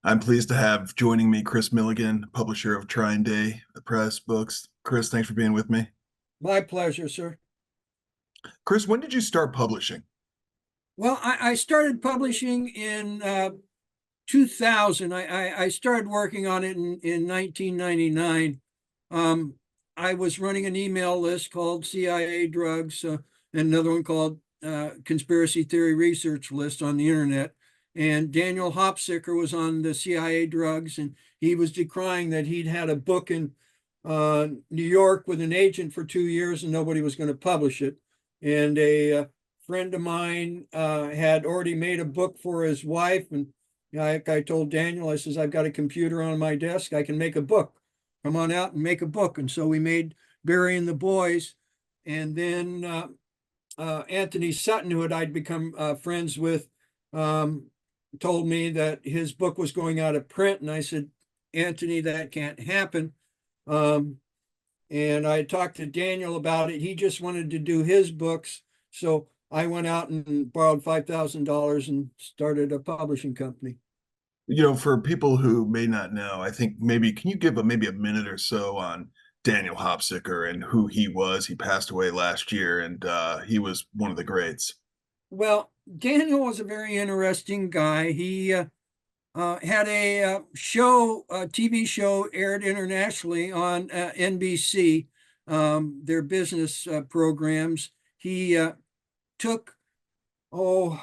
I'm pleased to have joining me Kris Millegan, publisher of TrineDay Press Books. Kris, thanks for being with me. My pleasure, sir. Kris, when did you start publishing? Well, I started publishing in 2000. I started working on it in 1999. Um, I was running an email list called CIA Drugs, and another one called Conspiracy Theory Research List on the internet. And Daniel Hopsicker was on the CIA Drugs, and he was decrying that he'd had a book in New York with an agent for 2 years and nobody was going to publish it. And a friend of mine had already made a book for his wife. And I told Daniel, I says, I've got a computer on my desk. I can make a book. Come on out and make a book. And so we made Burying the Boys. And then Anthony Sutton, who I'd become friends with, told me that his book was going out of print. And I said, Anthony, that can't happen. Um, and I talked to Daniel about it. He just wanted to do his books. So I went out and borrowed $5,000 and started a publishing company. For people who may not know, I think maybe can you give maybe a minute or so on Daniel Hopsicker and who he was? He passed away last year, and he was one of the greats. Well, Daniel was a very interesting guy. He had a show, a TV show aired internationally on NBC, their business programs. He took, oh,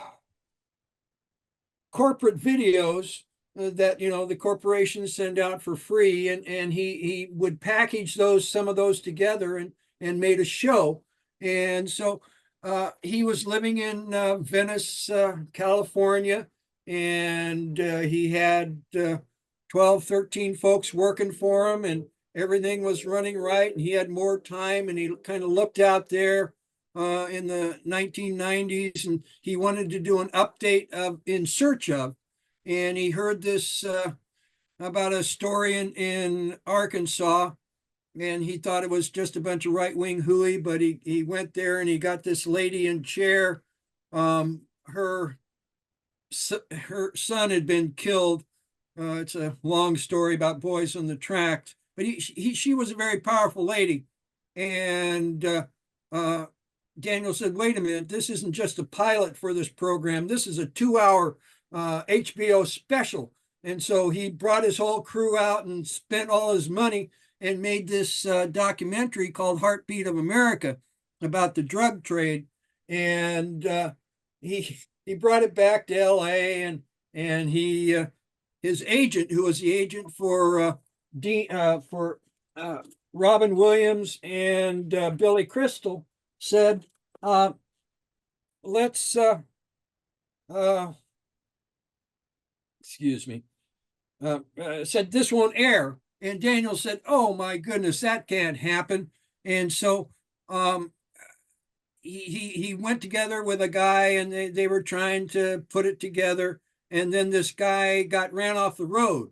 corporate videos that the corporations send out for free, and he would package some of those together and made a show. And so he was living in Venice, California, and he had 12, 13 folks working for him, and everything was running right, and he had more time, and he kind of looked out there in the 1990s, and he wanted to do an update of In Search Of, and he heard this about a story in Arkansas, and he thought it was just a bunch of right-wing hooey, but he went there and he got this lady in chair. Her son had been killed. It's a long story about boys on the tract, but she was a very powerful lady, and Daniel said, wait a minute, this isn't just a pilot for this program. This is a 2-hour HBO special. And so he brought his whole crew out and spent all his money and made this documentary called Heartbeat of America about the drug trade. And he brought it back to LA, and he his agent, who was the agent for Robin Williams and Billy Crystal, said, let's excuse me, said this won't air. And Daniel said, oh my goodness, that can't happen. And so he went together with a guy, and they were trying to put it together. And then this guy ran off the road.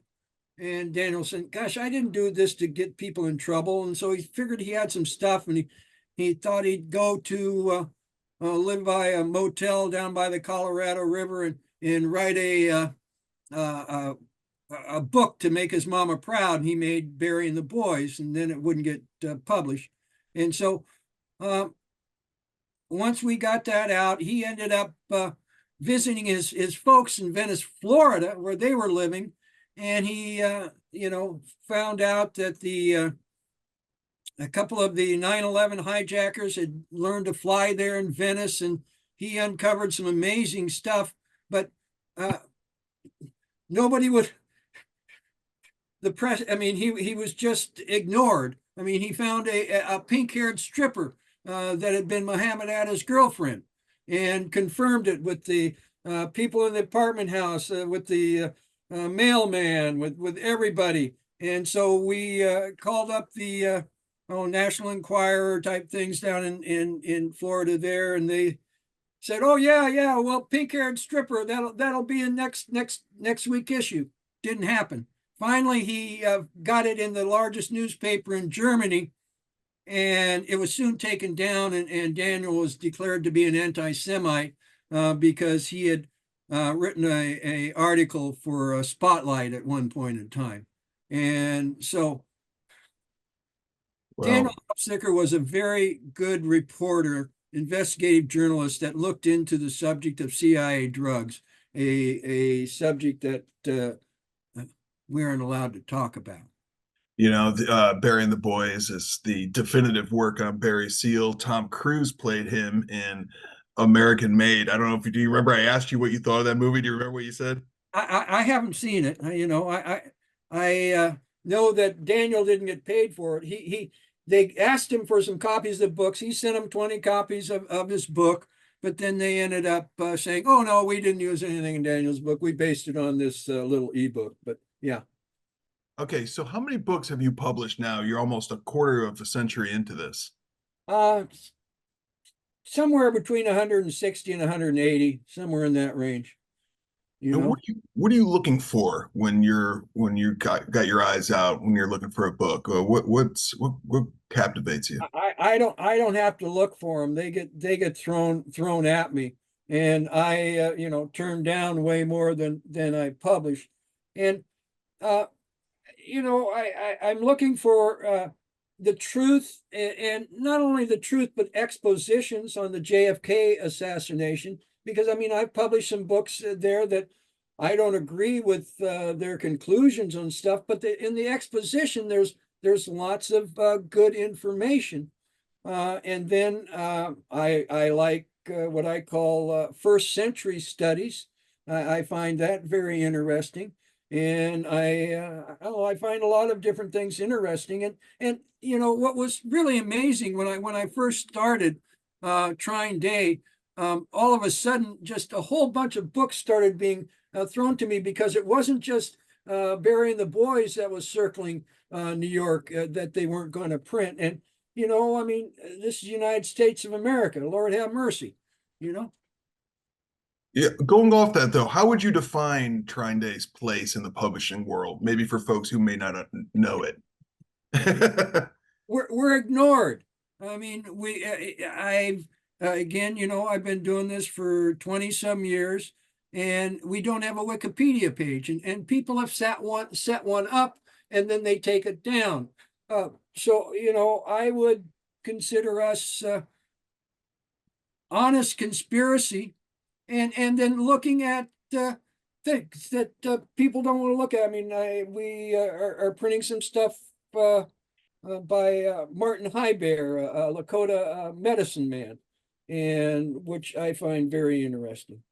And Daniel said, gosh, I didn't do this to get people in trouble. And so he figured he had some stuff, and he thought he'd go to live by a motel down by the Colorado River and write a book to make his mama proud. And he made Burying the Boys, and then it wouldn't get published. And so once we got that out, he ended up visiting his folks in Venice, Florida, where they were living. And he, found out that a couple of the 9/11 hijackers had learned to fly there in Venice, and he uncovered some amazing stuff. But nobody would, the press, I mean, he was just ignored. I mean, he found a pink-haired stripper that had been Muhammad Atta's girlfriend, and confirmed it with the people in the apartment house, with the mailman, with everybody. And so we called up the National Enquirer type things down in Florida there, and they said, oh yeah, well, pink-haired stripper, that'll be in next week issue. Didn't happen. Finally, he got it in the largest newspaper in Germany, and it was soon taken down, and Daniel was declared to be an anti-Semite because he had written a article for a Spotlight at one point in time. And so Daniel Well, Hopsicker was a very good reporter, investigative journalist that looked into the subject of CIA drugs, a subject that we aren't allowed to talk about. Barry and the Boys is the definitive work on Barry Seal. Tom Cruise played him in American Made. I don't know if do you remember I asked you what you thought of that movie? Do you remember what you said? I haven't seen it. I know that Daniel didn't get paid for it. They asked him for some copies of books. He sent them 20 copies of his book, but then they ended up saying, "Oh no, we didn't use anything in Daniel's book. We based it on this little ebook." But yeah, Okay, so how many books have you published now? You're almost a quarter of a century into this. uh, somewhere between 160 and 180, somewhere in that range. You And know. what are you looking for when you got your eyes out when you're looking for a book? What captivates you? I don't have to look for them. They get thrown at me, and I turn down way more than I publish. And uh, I'm looking for the truth, and not only the truth but expositions on the JFK assassination. Because I mean, I've published some books there that I don't agree with their conclusions on stuff, but in the exposition, there's lots of good information. And then I like what I call first century studies. I find that very interesting, and I find a lot of different things interesting. And what was really amazing when I first started TrineDay, all of a sudden, just a whole bunch of books started being thrown to me, because it wasn't just Barry and the Boys that was circling New York that they weren't going to print. And I mean, this is the United States of America. Lord have mercy, you know. Yeah, going off that though, how would you define TrineDay's place in the publishing world? Maybe for folks who may not know it. We're ignored. I mean, I've again, I've been doing this for 20 some years, and we don't have a Wikipedia page, and people have set one up, and then they take it down. So I would consider us honest conspiracy, and then looking at things that people don't want to look at. I mean, we are printing some stuff by Martin Heiber, a Lakota medicine man, and which I find very interesting.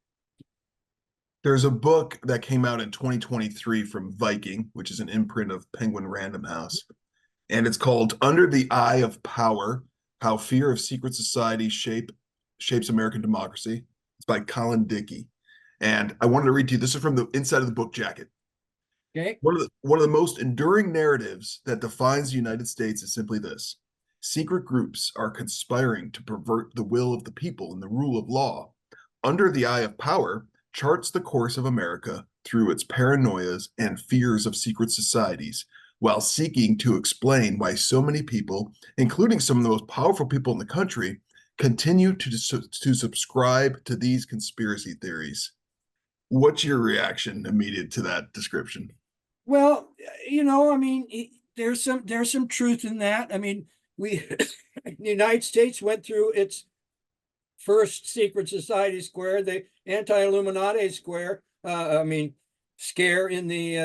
There's a book that came out in 2023 from Viking, which is an imprint of Penguin Random House, and it's called Under the Eye of Power: How Fear of Secret Society Shapes American Democracy. It's by Colin Dickey. And I wanted to read to you. This is from the inside of the book jacket. Okay. One of the most enduring narratives that defines the United States is simply this: secret groups are conspiring to pervert the will of the people and the rule of law. Under the Eye of Power charts the course of America through its paranoias and fears of secret societies, while seeking to explain why so many people, including some of the most powerful people in the country, continue to subscribe to these conspiracy theories. What's your reaction immediate to that description? Well, I mean, there's some truth in that. I mean, we the United States went through its first secret society square, the anti-Illuminati square. I mean, scare in the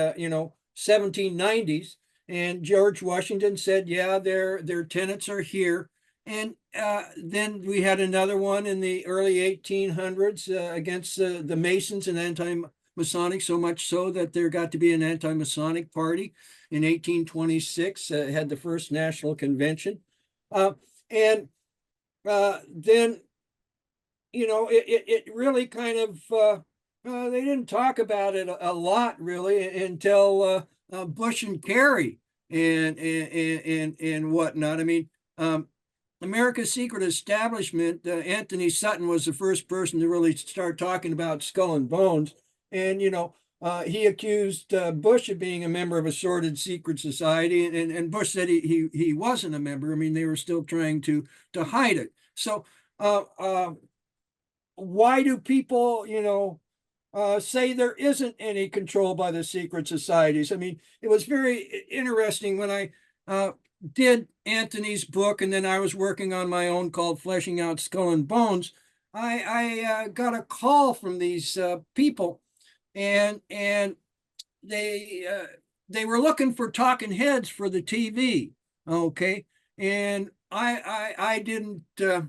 1790s, and George Washington said, "Yeah, their tenets are here." And then we had another one in the early 1800s against the Masons and anti-Masonic, so much so that there got to be an anti-Masonic party in 1826. Had the first national convention, and then it really kind of they didn't talk about it a lot really until Bush and Kerry and whatnot. I mean, America's secret establishment. Anthony Sutton was the first person to really start talking about Skull and Bones, and he accused Bush of being a member of a sordid secret society, and Bush said he wasn't a member. I mean, they were still trying to hide it. So why do people, say there isn't any control by the secret societies. I mean, it was very interesting when I did Anthony's book, and then I was working on my own called Fleshing Out Skull and Bones. I got a call from these people, and they were looking for talking heads for the TV. Okay, and I didn't do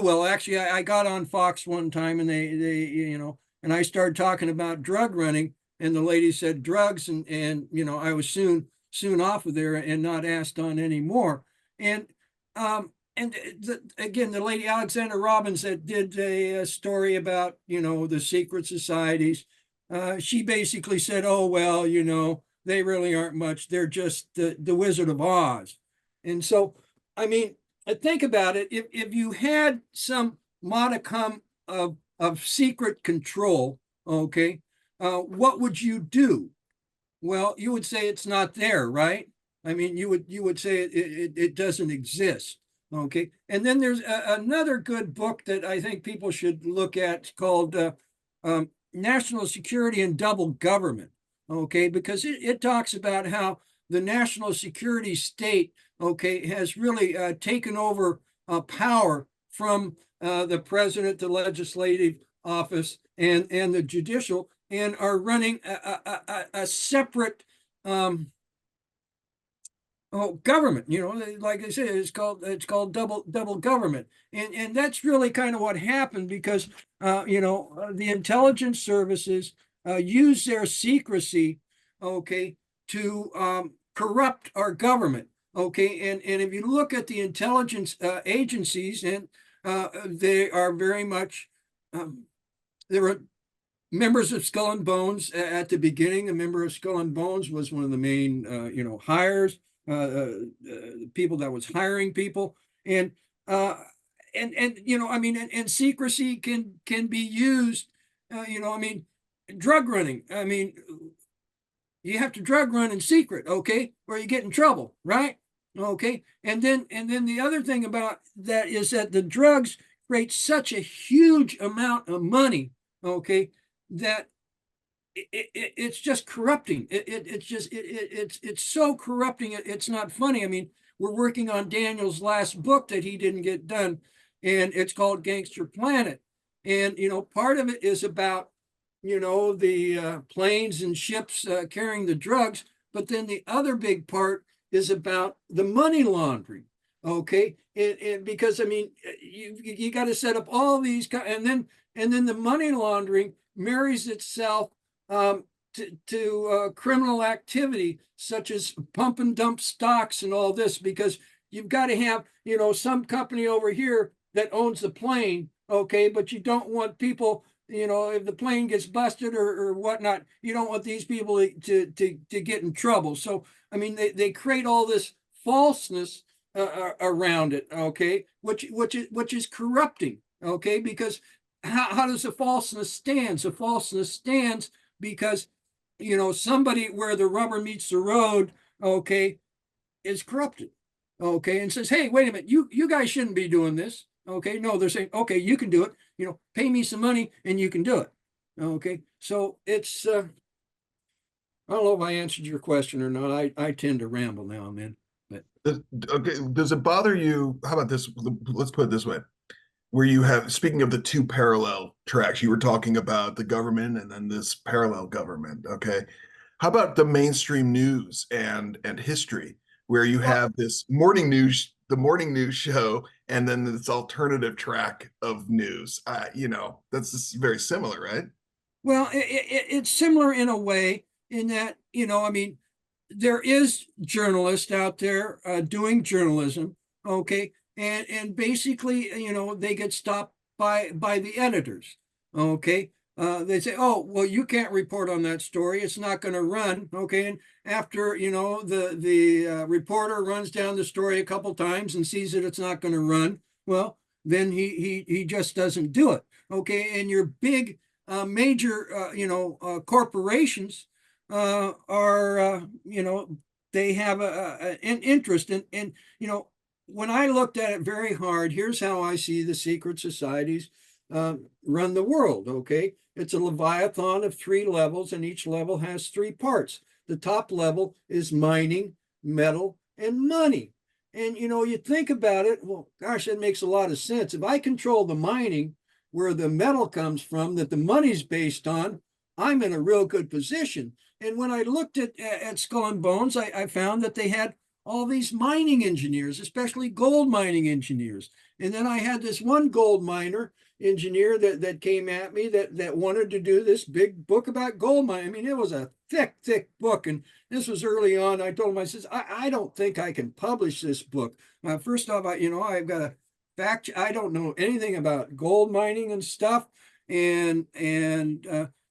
well. Actually, I got on Fox one time, and and I started talking about drug running, and the lady said drugs, and I was soon off of there and not asked on anymore. And again, the lady Alexandra Robbins that did a story about the secret societies. She basically said, "Oh well, they really aren't much. They're just the Wizard of Oz." And so, I mean, think about it. If you had some modicum of secret control, okay, what would you do? Well, you would say it's not there, right? I mean, you would say it doesn't exist. Okay, and then there's another good book that I think people should look at called National Security and Double Government. Okay, because it talks about how the national security state, okay, has really taken over power from the president, the legislative office, and the judicial, and are running a separate government. Like I said, it's called double government, and that's really kind of what happened because the intelligence services use their secrecy, okay, to corrupt our government. Okay, and if you look at the intelligence agencies, and they are very much there were members of Skull and Bones at the beginning. A member of Skull and Bones was one of the main, hires, people that was hiring people, and I mean, and secrecy can be used. I mean, drug running. I mean, you have to drug run in secret, okay, or you get in trouble, right? Okay, and then the other thing about that is that the drugs create such a huge amount of money, okay, that it's just corrupting. It's so corrupting. It's not funny. I mean, we're working on Daniel's last book that he didn't get done, and it's called Gangster Planet. And part of it is about the planes and ships carrying the drugs, but then the other big part is about the money laundering. Okay, and because I mean, you got to set up all these, and then the money laundering marries itself to criminal activity such as pump and dump stocks and all this, because you've got to have some company over here that owns the plane, okay, but you don't want people, if the plane gets busted or whatnot, you don't want these people to get in trouble. So I mean, they create all this falseness around it, okay, which is corrupting, okay, because how does the falseness stand? The falseness stands because somebody where the rubber meets the road, okay, is corrupted, okay, and says, hey, wait a minute, you guys shouldn't be doing this, okay. No, they're saying, okay, you can do it, pay me some money and you can do it, okay. So it's I don't know if I answered your question or not. I tend to ramble now and then, but Okay, does it bother you? How about this? Let's put it this way. Where you have, speaking of the two parallel tracks, you were talking about the government and then this parallel government. Okay. How about the mainstream news and history, where you well, have the morning news show, and then this alternative track of news? That's just very similar, right? it's similar in a way in that, I mean, there is journalists out there doing journalism, okay, and basically, they get stopped by the editors, okay. They say, "Oh, well, you can't report on that story; it's not going to run." Okay, and after the reporter runs down the story a couple times and sees that it's not going to run, well, then he just doesn't do it. Okay, and your big major corporations are they have an interest in when I looked at it very hard. Here's how I see the secret societies. run the world. Okay. It's a Leviathan of 3 levels, and each level has 3 parts. The top level is mining, metal, and money. And you think about it, well, gosh, that makes a lot of sense. If I control the mining, where the metal comes from, that the money's based on, I'm in a real good position. And when I looked at Skull and Bones, I found that they had all these mining engineers, especially gold mining engineers. And then I had this one gold miner engineer that came at me that wanted to do this big book about gold mining. I mean, it was a thick book. And this was early on. I told him, I says, I don't think I can publish this book. First off, I've got a fact. I don't know anything about gold mining and stuff. And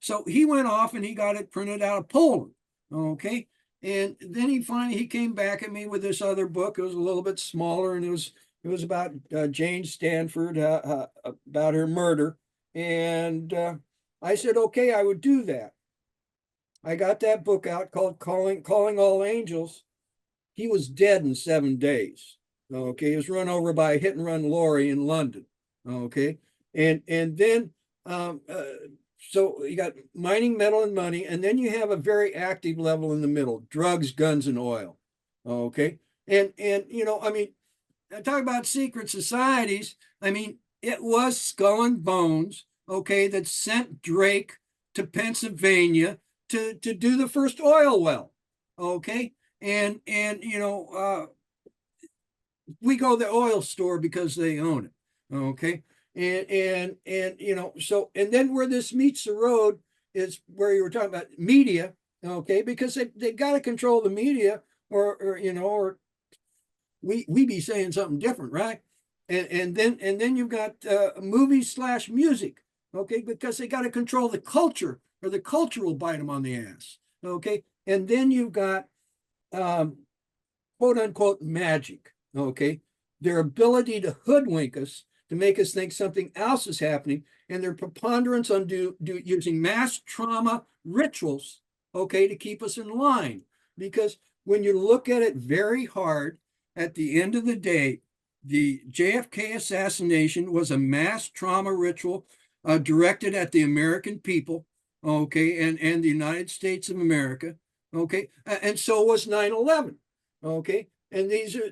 so he went off and he got it printed out of Poland. Okay. And then he came back at me with this other book. It was a little bit smaller, and it was about Jane Stanford, about her murder. And I said, okay, I would do that. I got that book out called Calling All Angels. He was dead in 7 days. Okay, he was run over by a hit and run lorry in London. Okay, and then so you got mining, metal, and money, and then you have a very active level in the middle: drugs, guns, and oil. Okay, and I mean, I talk about secret societies. I mean, it was Skull and Bones, okay, that sent Drake to Pennsylvania to do the first oil well. Okay, and we go to the oil store because they own it. Okay. And so, and then where this meets the road is where you were talking about media. Okay. Because they got to control the media, or we be saying something different. Right. And then you've got movies / music. Okay. Because they got to control the culture, or the culture will bite them on the ass. Okay. And then you've got quote unquote magic. Okay. Their ability to hoodwink us, to make us think something else is happening, and their preponderance on using mass trauma rituals, okay, to keep us in line. Because when you look at it very hard, at the end of the day, the JFK assassination was a mass trauma ritual directed at the American people, okay, and the United States of America, okay, and so was 9/11, okay. And these are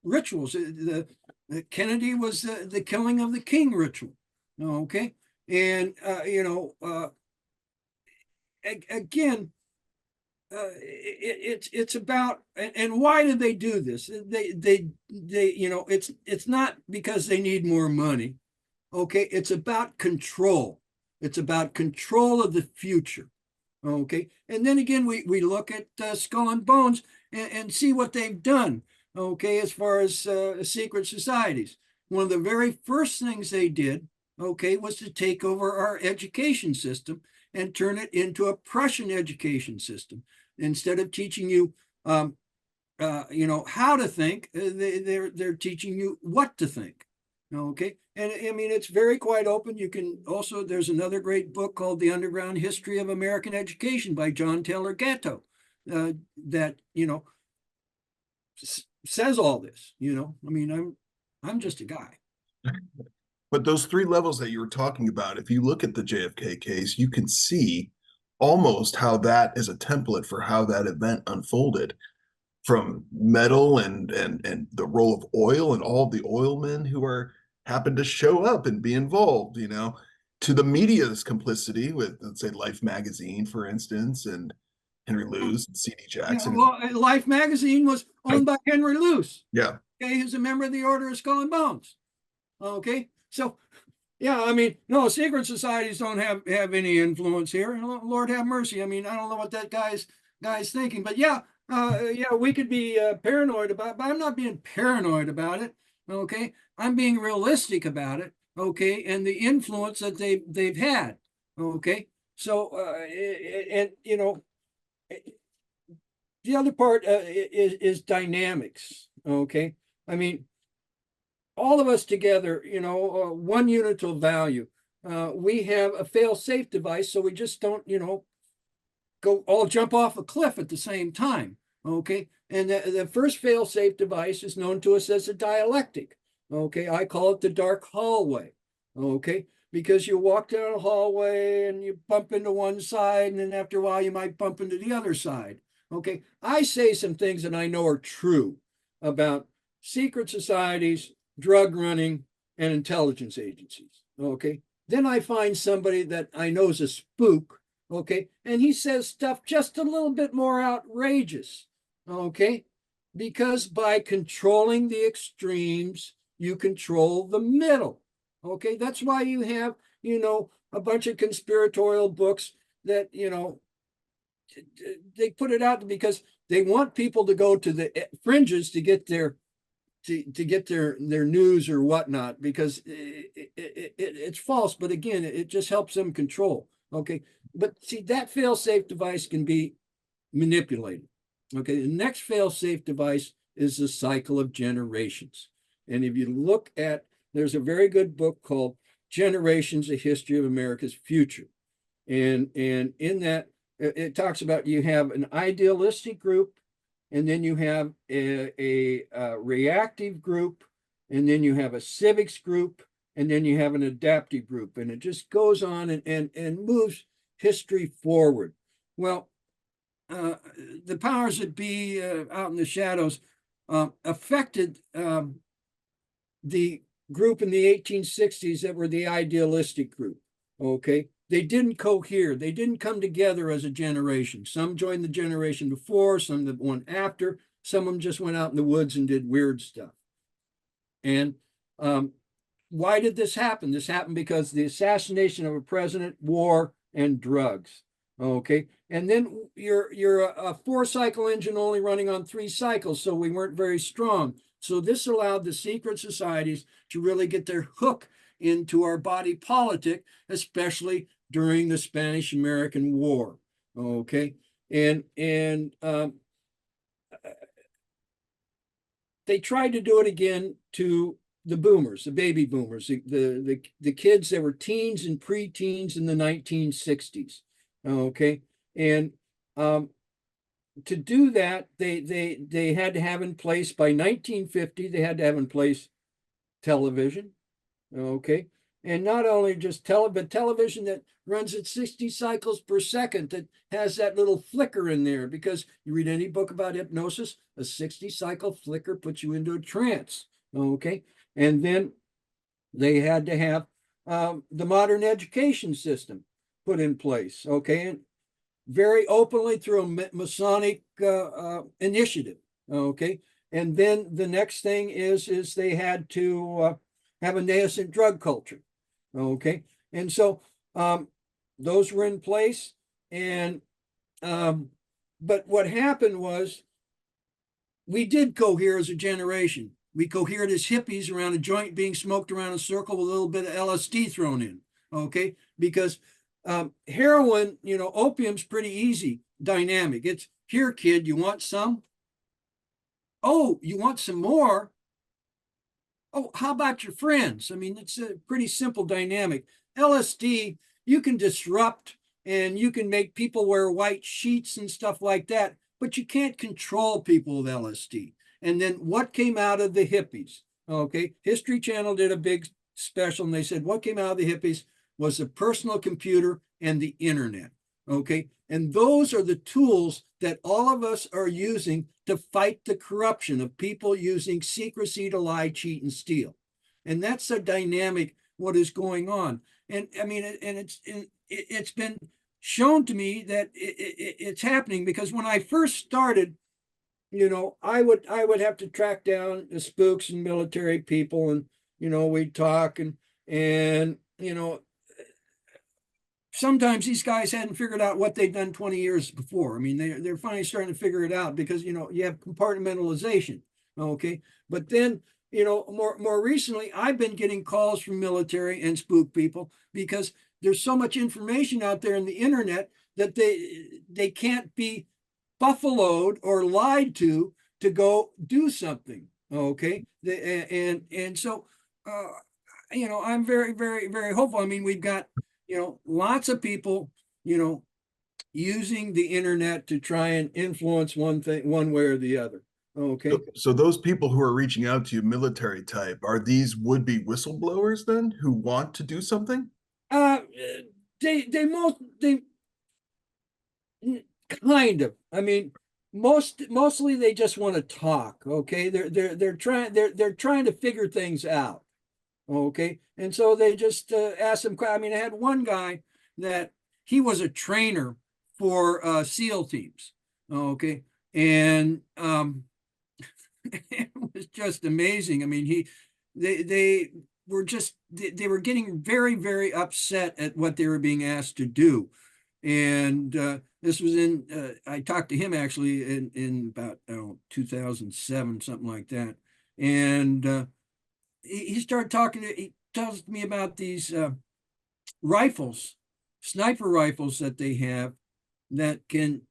rituals. The Kennedy was the killing of the king ritual. Okay, and again, it's about, and why do they do this? They it's not because they need more money. Okay, it's about control. It's about control of the future. Okay, and then again, we look at Skull and Bones and see what they've done. Okay, as far as secret societies, one of the very first things they did, okay, was to take over our education system and turn it into a Prussian education system. Instead of teaching you, how to think, they're teaching you what to think. Okay. And I mean, it's very quite open. You can also, there's another great book called The Underground History of American Education by John Taylor Gatto, that, says all this, I mean, I'm just a guy. But those 3 levels that you were talking about, if you look at the JFK case, you can see almost how that is a template for how that event unfolded, from metal and the role of oil and all the oil men who are happen to show up and be involved, to the media's complicity with, let's say, Life magazine, for instance, and Henry Luce and C.D. Jackson. Well, Life magazine was owned by Henry Luce. Yeah. Okay, he's a member of the Order of Skull and Bones. Okay, so yeah, I mean, no, secret societies don't have any influence here. Lord have mercy. I mean, I don't know what that guy's thinking, but yeah, we could be paranoid about it, but I'm not being paranoid about it. Okay, I'm being realistic about it. Okay, and the influence that they've had. Okay, so and the other part is dynamics. Okay, I mean, all of us together, one unital value. We have a fail-safe device, so we just don't, go all jump off a cliff at the same time. Okay, and the first fail-safe device is known to us as a dialectic. Okay, I call it the dark hallway. Okay, because you walk down a hallway and you bump into one side, and then after a while you might bump into the other side. Okay, I say some things that I know are true about secret societies, drug running, and intelligence agencies. Okay, then I find somebody that I know is a spook. Okay, and he says stuff just a little bit more outrageous. Okay, because by controlling the extremes, you control the middle. Okay, that's why you have, a bunch of conspiratorial books that, they put it out because they want people to go to the fringes to get their news or whatnot, because it's false. But again, it just helps them control. Okay, but see, that fail-safe device can be manipulated. Okay, the next fail-safe device is the cycle of generations. And if you look at, there's a very good book called Generations: A History of America's Future. And in that, it talks about, you have an idealistic group, and then you have a reactive group, and then you have a civics group, and then you have an adaptive group. And it just goes on and moves history forward. Well, the powers that be out in the shadows affected the group in the 1860s that were the idealistic group. Okay, they didn't cohere. They didn't come together as a generation. Some joined the generation before, some the one after. Some of them just went out in the woods and did weird stuff. And why did this happen? This happened because the assassination of a president, war, and drugs. Okay, and then you're a 4-cycle engine only running on 3 cycles, so we weren't very strong. So this allowed the secret societies to really get their hook into our body politic, especially during the Spanish-American War. Okay, and they tried to do it again to the boomers, the baby boomers, the kids that were teens and preteens in the 1960s. Okay, and to do that, they had to have in place, by 1950, they had to have in place television. Okay, and not only just but television that runs at 60 cycles per second, that has that little flicker in there, because you read any book about hypnosis, a 60-cycle flicker puts you into a trance. Okay, and then they had to have the modern education system put in place. Okay, and very openly through a Masonic initiative. Okay, and then the next thing is they had to have a nascent drug culture. Okay, and so those were in place, and but what happened was, we did cohere as a generation. We cohered as hippies around a joint being smoked around a circle with a little bit of LSD thrown in. Okay, because heroin, opium's pretty easy, dynamic. It's, here, kid, you want some? Oh, you want some more? Oh, how about your friends? I mean, it's a pretty simple dynamic. LSD, you can disrupt, and you can make people wear white sheets and stuff like that, but you can't control people with LSD. And then what came out of the hippies? Okay, History Channel did a big special, and they said what came out of the hippies was the personal computer and the internet. Okay, and those are the tools that all of us are using to fight the corruption of people using secrecy to lie, cheat, and steal. And that's the dynamic, what is going on. And I mean, and it's been shown to me that it's happening, because when I first started, I would have to track down the spooks and military people, and we'd talk, and sometimes these guys hadn't figured out what they'd done 20 years before. I mean, they're finally starting to figure it out, because you have compartmentalization. Okay, but then more recently, I've been getting calls from military and spook people, because there's so much information out there in the internet that they can't be buffaloed or lied to go do something. Okay, and so I'm very, very, very hopeful. I mean, we've got lots of people using the internet to try and influence one thing, one way or the other. Okay. So those people who are reaching out to you, military type, are these would-be whistleblowers then who want to do something? Uh, they kind of. I mean, mostly they just want to talk. Okay, they're trying to figure things out. Okay, and so they just ask them. I mean, I had one guy that he was a trainer for SEAL teams. Okay, and it was just amazing. I mean, they were just they were getting very upset at what they were being asked to do, and this was in I talked to him actually in about 2007, something like that, and he started talking. He tells me about these rifles, sniper rifles that they have that can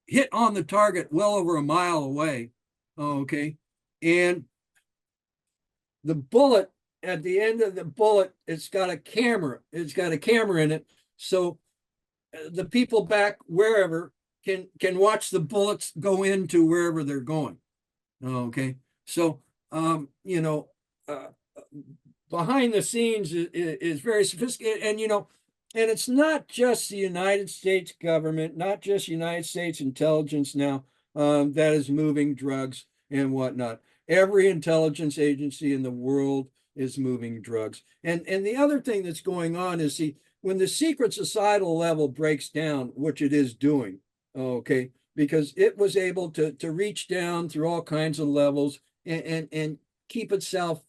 hit on the target well over a mile away. Okay. And the bullet, at the end of the bullet, it's got a camera. It's got a camera in it. So the people back wherever can watch the bullets go into wherever they're going. Okay. So uh, behind the scenes is very sophisticated, and it's not just the United States government, not just United States intelligence now that is moving drugs and whatnot. Every intelligence agency in the world is moving drugs. And the other thing that's going on is when the secret societal level breaks down, which it is doing, okay, because it was able to reach down through all kinds of levels and keep itself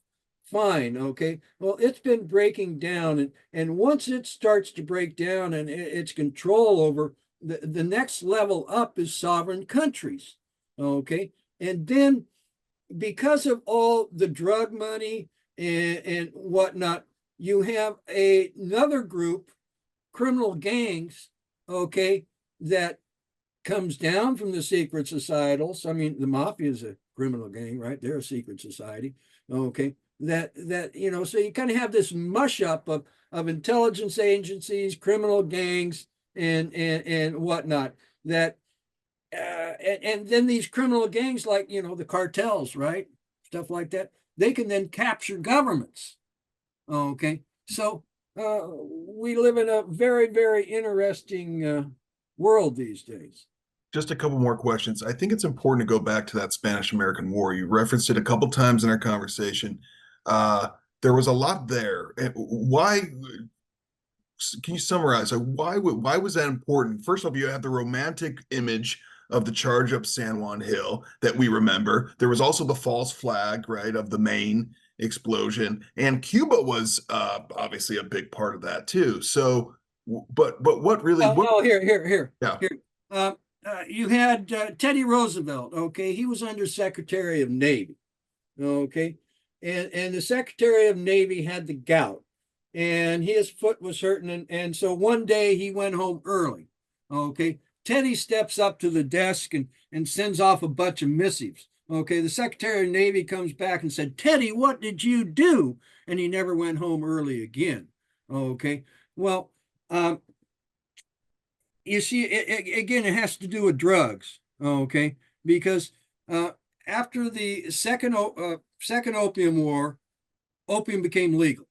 fine. Okay. Well, it's been breaking down, and once it starts to break down and its control over the next level up is sovereign countries. Okay. And then because of all the drug money and whatnot, you have another group, criminal gangs, okay, that comes down from the secret societals. I mean, the mafia is a criminal gang, right? They're a secret society. Okay. So you kind of have this mush up of intelligence agencies, criminal gangs, and whatnot. And then these criminal gangs, like the cartels, right? Stuff like that. They can then capture governments. Okay. So we live in a very interesting world these days. Just a couple more questions. I think it's important to go back to that Spanish-American War. You referenced it a couple times in our conversation. Uh, there was a lot there. Why? Can you summarize? Why was that important? First of all, you have the romantic image of the charge up San Juan Hill that we remember. There was also the false flag, right, of the Maine explosion, and Cuba was obviously a big part of that too. So, but what really? Oh, What? oh, here. Yeah. Uh, you had Teddy Roosevelt. Okay, he was Under Secretary of Navy. Okay, and the Secretary of Navy had the gout, and his foot was hurting, and so one day he went home early. Okay, Teddy steps up to the desk and sends off a bunch of missives. Okay, the Secretary of Navy comes back and said, "Teddy, what did you do?" And he never went home early again. Okay, well, you see, again, it has to do with drugs. Okay, because after the second Opium War, opium became legal.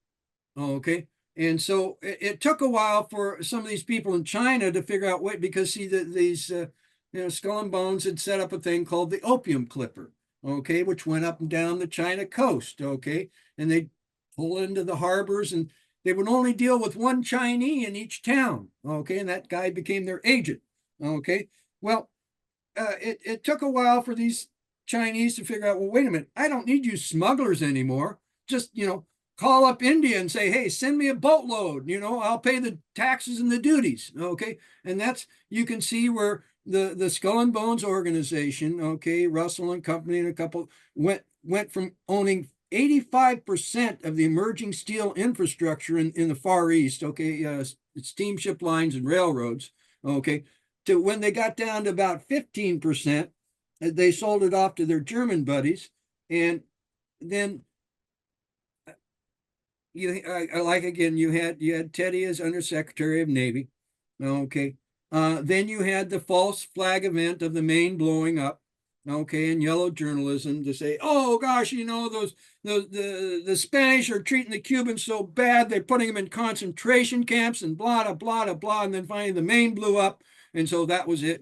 Okay, and so it took a while for some of these people in China to figure out what, because see these Skull and Bones had set up a thing called the opium clipper. Okay, which went up and down the China coast. Okay, and they pull into the harbors, and they would only deal with one Chinese in each town. Okay, and that guy became their agent. Okay, well, it took a while for these Chinese to figure out, well, wait a minute, I don't need you smugglers anymore. Just, call up India and say, hey, send me a boatload. I'll pay the taxes and the duties. Okay. And you can see where the Skull and Bones organization, okay, Russell and Company and a couple went from owning 85% of the emerging steel infrastructure in the Far East, okay, steamship lines and railroads, okay, to when they got down to about 15%, they sold it off to their German buddies. And then you had Teddy as Undersecretary of Navy. Okay. Then you had the false flag event of the Maine blowing up. okay, and yellow journalism to say, oh gosh, the Spanish are treating the Cubans so bad, they're putting them in concentration camps and blah, blah, blah, blah, blah. And then finally the Maine blew up. And so that was it,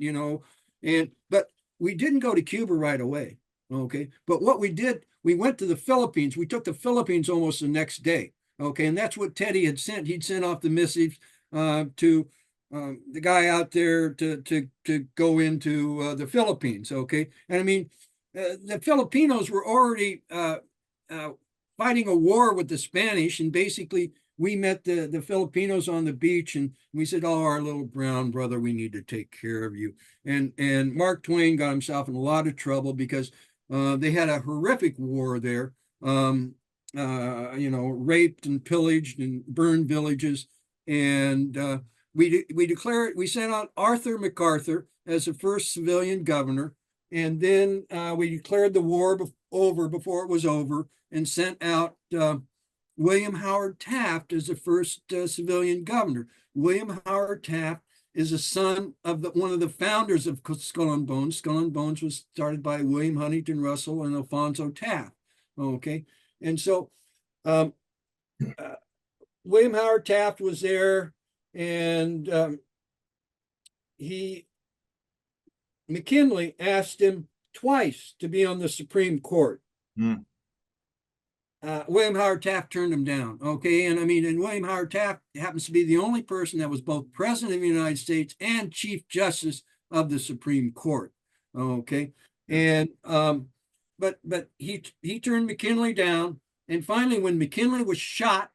but we didn't go to Cuba right away. Okay. But what we did, we went to the Philippines. We took the Philippines almost the next day. Okay. And that's what Teddy had sent. He'd sent off the missives to the guy out there to go into the Philippines. Okay. And I mean, the Filipinos were already uh, fighting a war with the Spanish, and basically we met the Filipinos on the beach, and we said, "Oh, our little brown brother, we need to take care of you." And Mark Twain got himself in a lot of trouble because they had a horrific war there. Raped and pillaged and burned villages, and we sent out Arthur MacArthur as the first civilian governor, and then we declared the war over before it was over, and sent out William Howard Taft as the first civilian governor. William Howard Taft is a son of one of the founders of Skull and Bones. Skull and Bones was started by William Huntington Russell and Alphonso Taft. Okay, and so um, uh, William Howard Taft was there, and McKinley asked him twice to be on the Supreme Court. Mm. William Howard Taft turned him down. Okay. And I mean, and William Howard Taft happens to be the only person that was both president of the United States and Chief Justice of the Supreme Court. Okay. And, but he turned McKinley down. And finally, when McKinley was shot,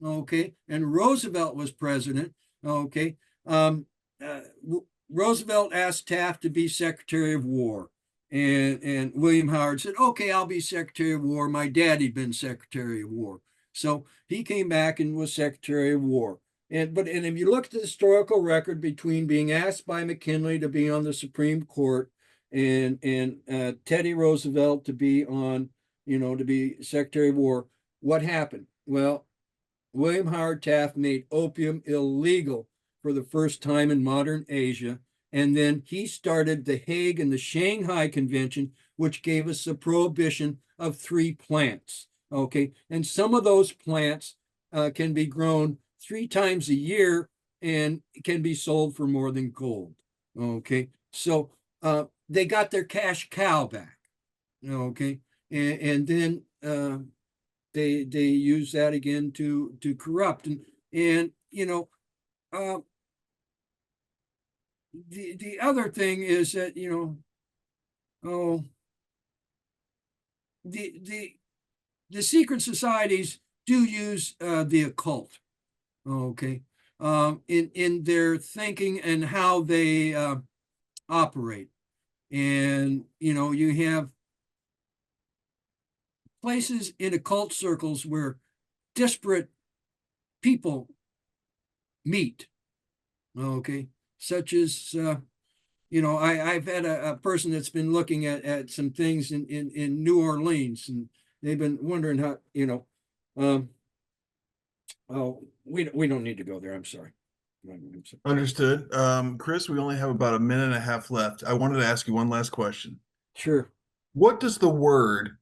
okay, and Roosevelt was president, okay, Roosevelt asked Taft to be Secretary of War. And William Howard said, okay, I'll be Secretary of War. My daddy'd been Secretary of War. So he came back and was Secretary of War. And if you look at the historical record between being asked by McKinley to be on the Supreme Court and Teddy Roosevelt to be to be Secretary of War, what happened? Well, William Howard Taft made opium illegal for the first time in modern Asia. And then he started the Hague and the Shanghai Convention, which gave us a prohibition of 3 plants. Okay. And some of those plants can be grown 3 times a year and can be sold for more than gold. Okay. So they got their cash cow back. Okay. And then they use that again to corrupt. And the other thing is that the secret societies do use the occult, okay, in their thinking and how they operate. And you have places in occult circles where disparate people meet, okay, such as I've had a person that's been looking at some things in New Orleans, and they've been wondering how we don't need to go there. I'm sorry. Understood. Kris, we only have about a minute and a half left. I wanted to ask you one last question. Sure. What does the word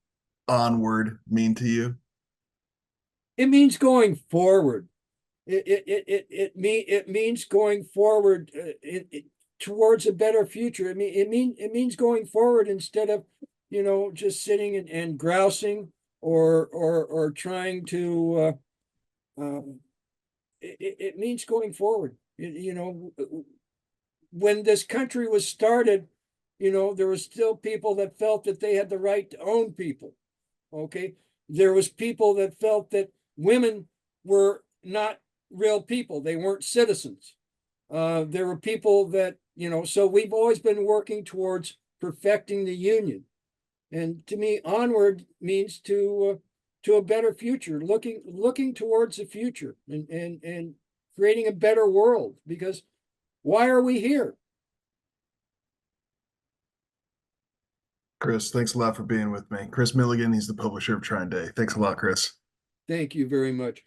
onward mean to you? It means going forward. It means going forward towards a better future. It means going forward instead of just sitting and grousing or trying to. It means going forward. When this country was started, there was still people that felt that they had the right to own people. Okay, there was people that felt that women were not real people; they weren't citizens. There were people that so we've always been working towards perfecting the union, and to me, onward means to a better future, looking towards the future, and creating a better world. Because why are we here? Kris, thanks a lot for being with me. Kris Millegan, he's the publisher of TrineDay. Thanks a lot, Kris. Thank you very much.